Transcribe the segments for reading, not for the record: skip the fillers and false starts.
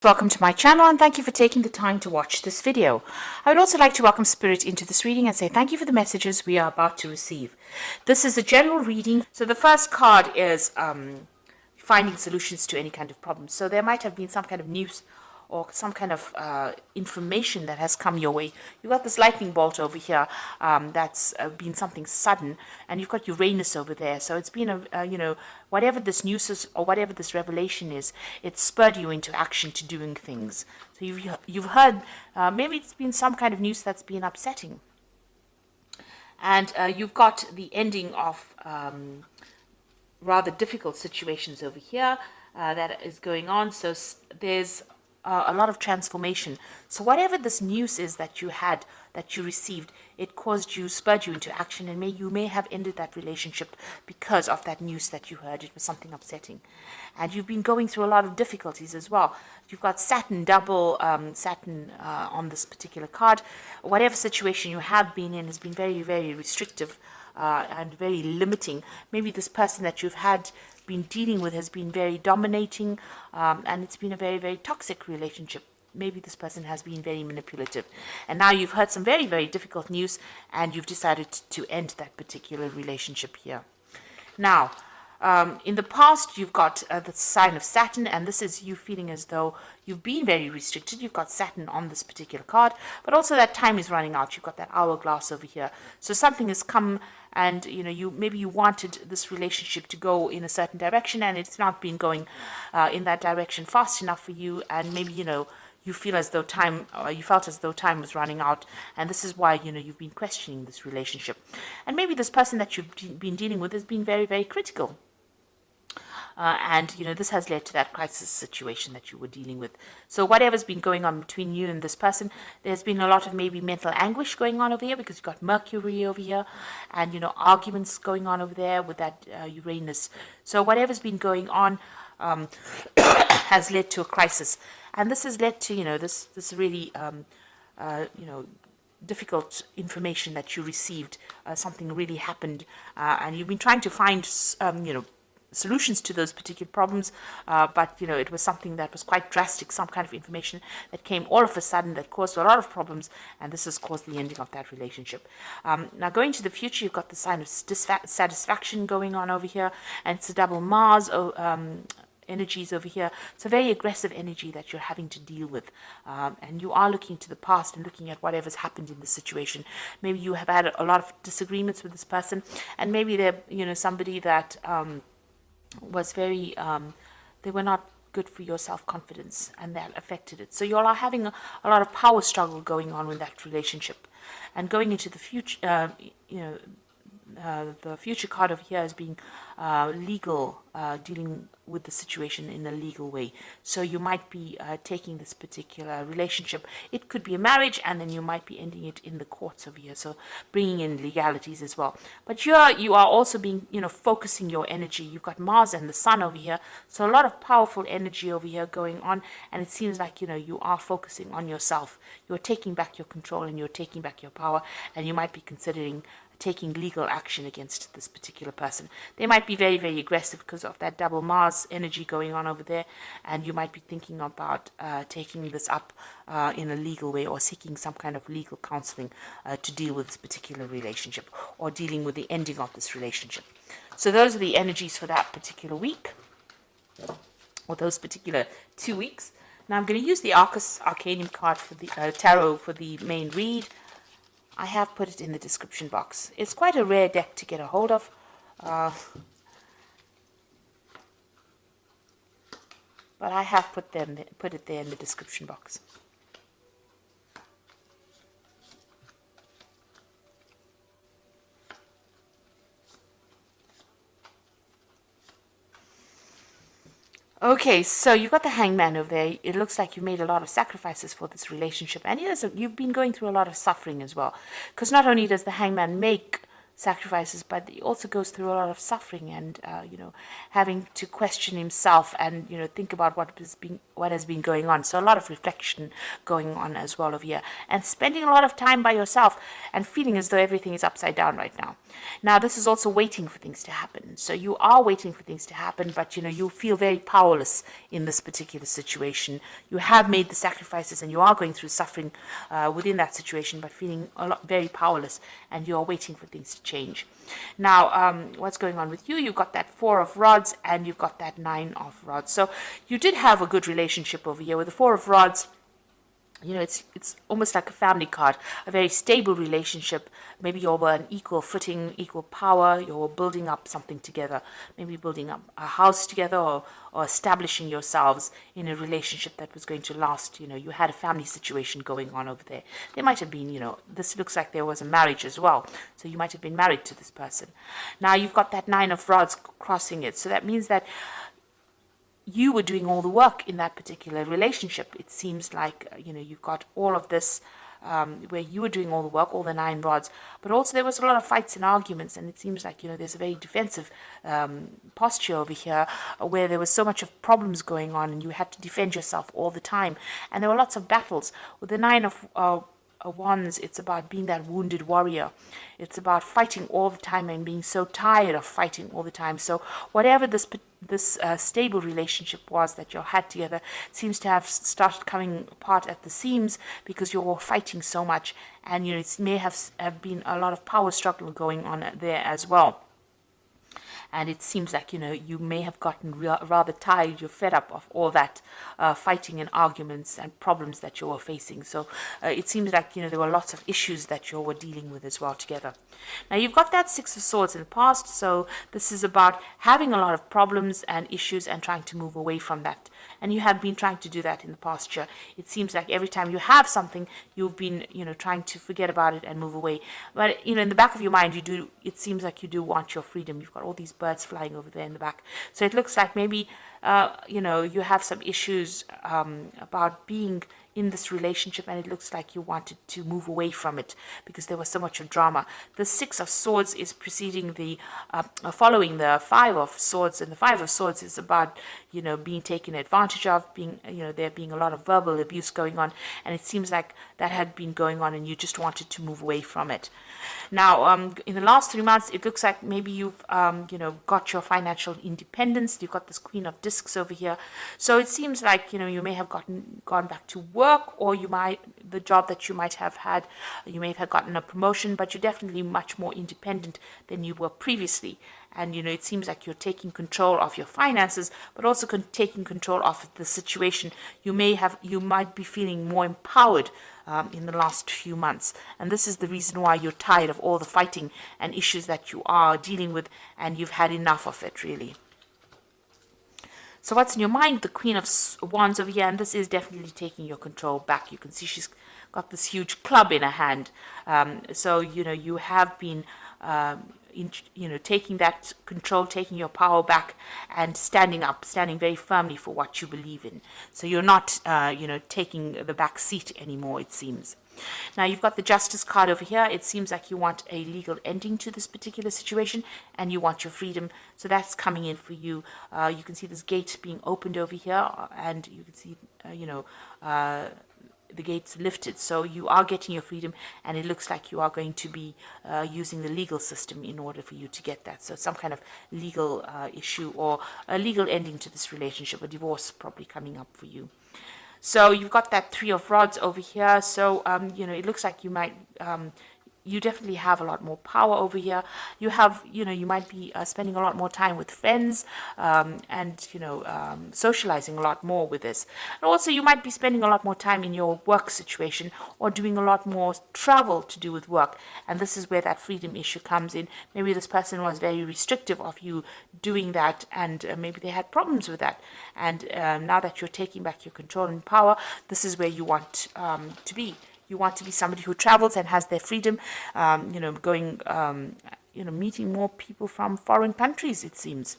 Welcome to my channel and thank you for taking the time to watch this video. I would also like to welcome Spirit into this reading and say thank you for the messages we are about to receive. This is a general reading. So the first card is finding solutions to any kind of problem. So there might have been some kind of news or some kind of information that has come your way. You've got this lightning bolt over here that's been something sudden, and you've got Uranus over there. So it's been whatever this news is or whatever this revelation is, it spurred you into action to doing things. So you've heard, maybe it's been some kind of news that's been upsetting. And you've got the ending of rather difficult situations over here that is going on. So there's a lot of transformation. So whatever this news is that you had, that you received, it spurred you into action, and you may have ended that relationship because of that news that you heard. It was something upsetting. And you've been going through a lot of difficulties as well. You've got Saturn, double Saturn on this particular card. Whatever situation you have been in has been very, very restrictive and very limiting. Maybe this person that you've been dealing with has been very dominating, and it's been a very, very toxic relationship. Maybe this person has been very manipulative, and now you've heard some very, very difficult news and you've decided to end that particular relationship here. Now, in the past, you've got the sign of Saturn, and this is you feeling as though you've been very restricted. You've got Saturn on this particular card, but also that time is running out. You've got that hourglass over here. So something has come, and maybe you wanted this relationship to go in a certain direction, and it's not been going in that direction fast enough for you, and maybe you feel as though you felt as though time was running out, and this is why you've been questioning this relationship. And maybe this person that you've been dealing with has been very, very critical. And this has led to that crisis situation that you were dealing with. So whatever's been going on between you and this person, there's been a lot of maybe mental anguish going on over here, because you've got Mercury over here, and arguments going on over there with that Uranus. So whatever's been going on has led to a crisis, and this has led to this really difficult information that you received. Something really happened, and you've been trying to find solutions to those particular problems, but it was something that was quite drastic, some kind of information that came all of a sudden that caused a lot of problems, and this has caused the ending of that relationship. Now going to the future, you've got the sign of dissatisfaction going on over here, and it's a double Mars energies over here. It's a very aggressive energy that you're having to deal with, and you are looking to the past and looking at whatever's happened in the situation. Maybe you have had a lot of disagreements with this person, and maybe they're somebody that was very they were not good for your self-confidence, and that affected it. So you all are having a lot of power struggle going on with that relationship. And going into the future, the future card over here is being legal, dealing with the situation in a legal way. So you might be taking this particular relationship. It could be a marriage, and then you might be ending it in the courts over here. So bringing in legalities as well. But you are also being, focusing your energy. You've got Mars and the Sun over here. So a lot of powerful energy over here going on. And it seems like, you are focusing on yourself. You're taking back your control and you're taking back your power. And you might be considering taking legal action against this particular person. They might be very, very aggressive because of that double Mars energy going on over there, and you might be thinking about taking this up in a legal way, or seeking some kind of legal counseling to deal with this particular relationship, or dealing with the ending of this relationship. So those are the energies for that particular week, or those particular 2 weeks. Now I'm going to use the Arcanum card for the tarot for the main read. I have put it in the description box. It's quite a rare deck to get a hold of. But I have put it there in the description box. Okay, so you've got the Hangman over there. It looks like you've made a lot of sacrifices for this relationship, and you've been going through a lot of suffering as well. Because not only does the Hangman make sacrifices, but he also goes through a lot of suffering and having to question himself and think about what has been going on. So a lot of reflection going on as well over here, and spending a lot of time by yourself and feeling as though everything is upside down right now. Now this is also waiting for things to happen. So you are waiting for things to happen, but you feel very powerless in this particular situation. You have made the sacrifices and you are going through suffering within that situation, but feeling very powerless, and you are waiting for things to change. Now, what's going on with you? You've got that 4 of rods and you've got that 9 of rods. So you did have a good relationship over here with the 4 of rods. It's almost like a family card, a very stable relationship. Maybe you're on an equal footing, equal power. You're building up something together, maybe building up a house together, or establishing yourselves in a relationship that was going to last. You had a family situation going on over there. There might have been, this looks like there was a marriage as well. So you might have been married to this person. Now you've got that 9 of rods crossing it. So that means that you were doing all the work in that particular relationship. It seems like, you've got all of this where you were doing all the work, all the 9 rods, but also there was a lot of fights and arguments, and it seems like, there's a very defensive posture over here where there was so much of problems going on and you had to defend yourself all the time. And there were lots of battles. With the 9 of Wands, it's about being that wounded warrior. It's about fighting all the time and being so tired of fighting all the time. So whatever this stable relationship was that you had together seems to have started coming apart at the seams because you're fighting so much, and it may have been a lot of power struggle going on there as well. And it seems like, you may have gotten rather tired, you're fed up of all that fighting and arguments and problems that you were facing. So it seems like, there were lots of issues that you were dealing with as well together. Now you've got that 6 of Swords in the past. So this is about having a lot of problems and issues and trying to move away from that. And you have been trying to do that in the past year. It seems like every time you have something, you've been, trying to forget about it and move away. But, in the back of your mind, it seems like you do want your freedom. You've got all these birds flying over there in the back. So it looks like maybe, you have some issues about being in this relationship, and it looks like you wanted to move away from it because there was so much of drama. The 6 of Swords is preceding following the 5 of Swords, and the 5 of Swords is about, being taken advantage of, being, there being a lot of verbal abuse going on, and it seems like that had been going on and you just wanted to move away from it. Now, in the last 3 months, it looks like maybe you've, got your financial independence. You've got this Queen of Discs over here. So it seems like, you may have gone back to work, or the job that you might have had, you may have gotten a promotion, but you're definitely much more independent than you were previously. And, it seems like you're taking control of your finances, but also taking control of the situation. You might be feeling more empowered in the last few months. And this is the reason why you're tired of all the fighting and issues that you are dealing with, and you've had enough of it, really. So what's in your mind? The Queen of Wands over here, and this is definitely taking your control back. You can see she's got this huge club in her hand. So, you have been, taking that control, taking your power back, and standing very firmly for what you believe in. So you're not, taking the back seat anymore, it seems. Now you've got the Justice card over here. It seems like you want a legal ending to this particular situation and you want your freedom. So that's coming in for you. You can see this gate being opened over here, and you can see, the gates lifted. So you are getting your freedom, and it looks like you are going to be using the legal system in order for you to get that. So some kind of legal issue or a legal ending to this relationship, a divorce probably coming up for you. So you've got that 3 of Rods over here. So, it looks like you might, you definitely have a lot more power over here. You have, you might be spending a lot more time with friends and, socializing a lot more with this. And also you might be spending a lot more time in your work situation or doing a lot more travel to do with work. And this is where that freedom issue comes in. Maybe this person was very restrictive of you doing that, and maybe they had problems with that. And now that you're taking back your control and power, this is where you want to be. You want to be somebody who travels and has their freedom, going, meeting more people from foreign countries, it seems.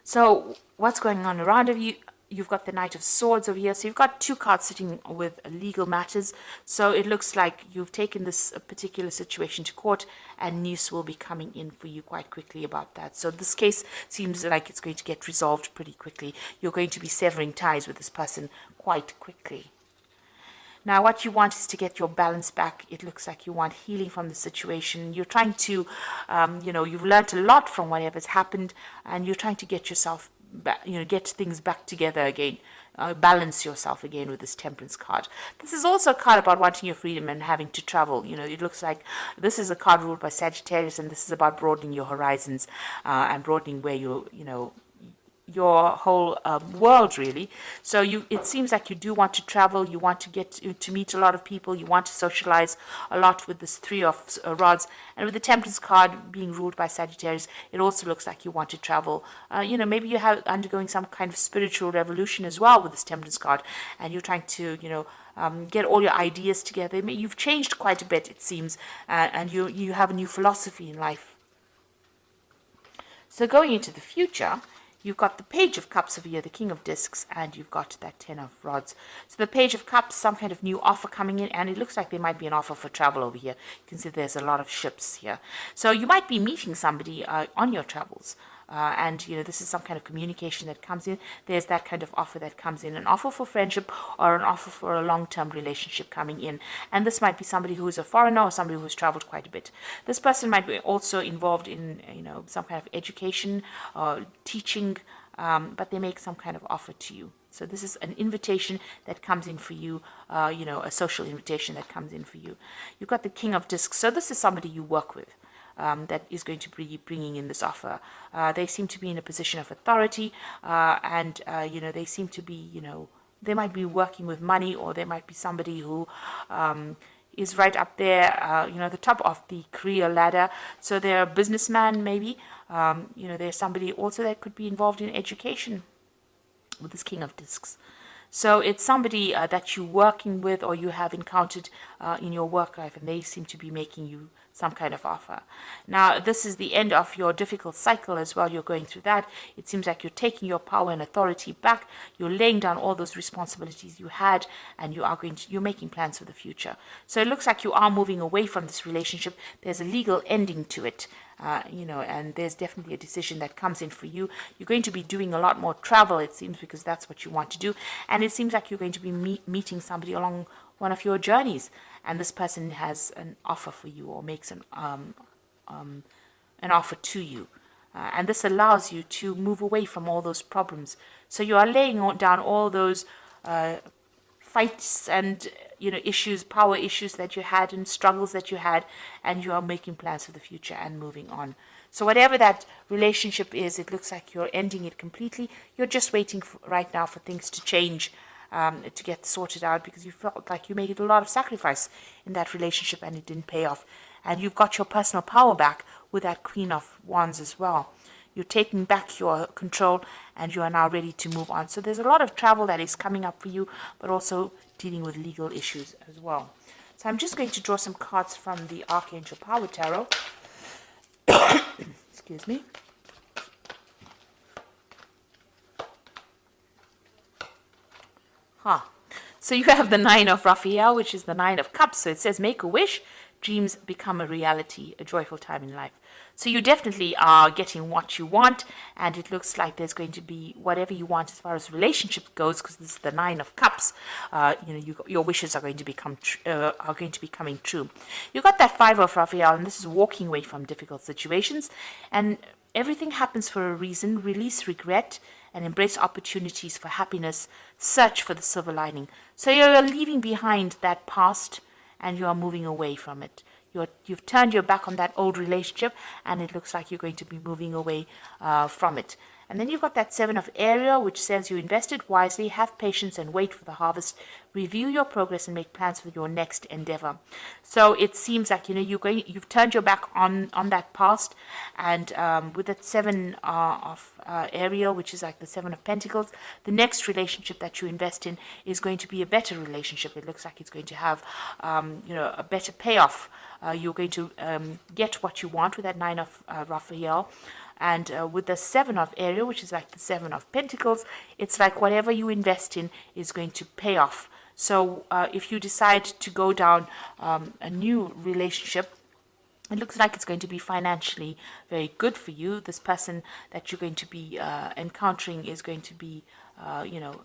So what's going on around of you? you've got the Knight of Swords over here. So you've got two cards sitting with legal matters. So it looks like you've taken this particular situation to court, and news will be coming in for you quite quickly about that. So this case seems like it's going to get resolved pretty quickly. You're going to be severing ties with this person quite quickly. Now, what you want is to get your balance back. It looks like you want healing from the situation. You're trying to, you've learned a lot from whatever's happened, and you're trying to get yourself back, get things back together again, balance yourself again with this Temperance card. This is also a card about wanting your freedom and having to travel. It looks like this is a card ruled by Sagittarius, and this is about broadening your horizons and broadening where your whole world, really. So it seems like you do want to travel. You want to get to meet a lot of people. You want to socialize a lot with this Three of Rods, and with the Temperance card being ruled by Sagittarius, it also looks like you want to travel. Maybe you have undergoing some kind of spiritual revolution as well with this Temperance card, and you're trying to get all your ideas together. You've changed quite a bit, it seems, and you have a new philosophy in life. So going into the future, you've got the Page of Cups over here, the King of Discs, and you've got that Ten of Rods. So the Page of Cups, some kind of new offer coming in, and it looks like there might be an offer for travel over here. You can see there's a lot of ships here. So you might be meeting somebody on your travels. And this is some kind of communication that comes in. There's that kind of offer that comes in, an offer for friendship or an offer for a long-term relationship coming in. And this might be somebody who is a foreigner or somebody who has traveled quite a bit. This person might be also involved in some kind of education or teaching, but they make some kind of offer to you. So this is an invitation that comes in for you, a social invitation that comes in for you. You've got the King of Discs. So this is somebody you work with. That is going to be bringing in this offer. They seem to be in a position of authority, and they seem to be, they might be working with money, or there might be somebody who is right up there, the top of the career ladder. So they're a businessman, maybe. There's somebody also that could be involved in education with this King of Discs. So it's somebody that you're working with or you have encountered in your work life, and they seem to be making you some kind of offer. Now, this is the end of your difficult cycle as well. You're going through that. It seems like you're taking your power and authority back. You're laying down all those responsibilities you had, and you're making plans for the future. So it looks like you are moving away from this relationship. There's a legal ending to it. And there's definitely a decision that comes in for you. You're going to be doing a lot more travel, it seems, because that's what you want to do. And it seems like you're going to be meeting somebody along one of your journeys, and this person has an offer for you or makes an offer to you. And this allows you to move away from all those problems. So you are laying down all those fights and issues, power issues that you had and struggles that you had, and you are making plans for the future and moving on. So whatever that relationship is, it looks like you're ending it completely. You're just waiting right now for things to change, to get sorted out, because you felt like you made a lot of sacrifice in that relationship and it didn't pay off. And you've got your personal power back with that Queen of Wands as well. You're taking back your control, and you are now ready to move on. So there's a lot of travel that is coming up for you, but also dealing with legal issues as well. So I'm just going to draw some cards from the Archangel Power Tarot. Excuse me. So you have the Nine of Raphael, which is the Nine of Cups. So it says, make a wish, dreams become a reality, a joyful time in life. So you definitely are getting what you want, and it looks like there's going to be whatever you want as far as relationship goes, because this is the Nine of Cups. Your wishes are going to be coming true. You got that Five of Raphael, and this is walking away from difficult situations, and everything happens for a reason. Release regret and embrace opportunities for happiness. Search for the silver lining. So you're leaving behind that past, and you are moving away from it. You've turned your back on that old relationship, and it looks like you're going to be moving away from it. And then you've got that Seven of Ariel, which says you invested wisely, have patience, and wait for the harvest. Review your progress and make plans for your next endeavor. So it seems like you've turned your back on that past, and with that Seven of Ariel, which is like the Seven of Pentacles, the next relationship that you invest in is going to be a better relationship. It looks like it's going to have a better payoff. You're going to get what you want with that Nine of Raphael. And with the Seven of Area, which is like the Seven of Pentacles, it's like whatever you invest in is going to pay off. So if you decide to go down a new relationship, it looks like it's going to be financially very good for you. This person that you're going to be encountering is going to be,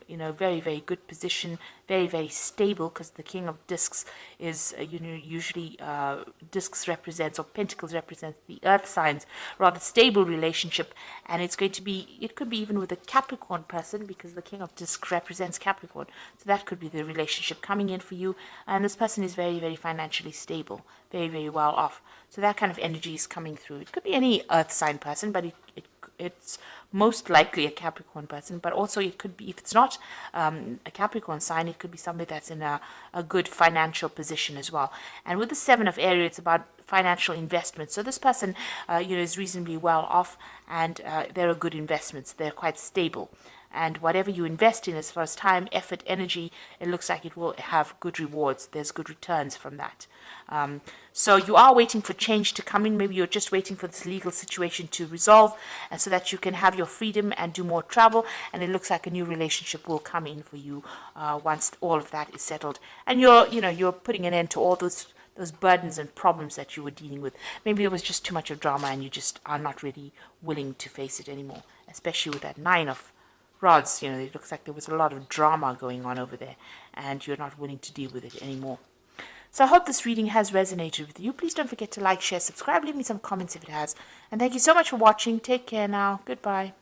in a very, very good position, very, very stable, because the King of Discs is, usually discs represents, or pentacles represents the earth signs, rather stable relationship. And it's going to be, it could be even with a Capricorn person, because the King of Discs represents Capricorn. So that could be the relationship coming in for you. And this person is very, very financially stable, very, very well off. So that kind of energy is coming through. It could be any earth sign person, but it's most likely a Capricorn person. But also it could be, if it's not a Capricorn sign, it could be somebody that's in a good financial position as well. And with the Seven of Area, it's about financial investments. So this person, is reasonably well off, and they're good investments. They're quite stable. And whatever you invest in as far as time, effort, energy, it looks like it will have good rewards. There's good returns from that. So you are waiting for change to come in. Maybe you're just waiting for this legal situation to resolve, and so that you can have your freedom and do more travel. And it looks like a new relationship will come in for you once all of that is settled. And you're putting an end to all those burdens and problems that you were dealing with. Maybe it was just too much of drama, and you just are not really willing to face it anymore, especially with that Nine of Rods. It looks like there was a lot of drama going on over there, and you're not willing to deal with it anymore. So I hope this reading has resonated with you. Please don't forget to like, share, subscribe, leave me some comments if it has. And thank you so much for watching. Take care now. Goodbye.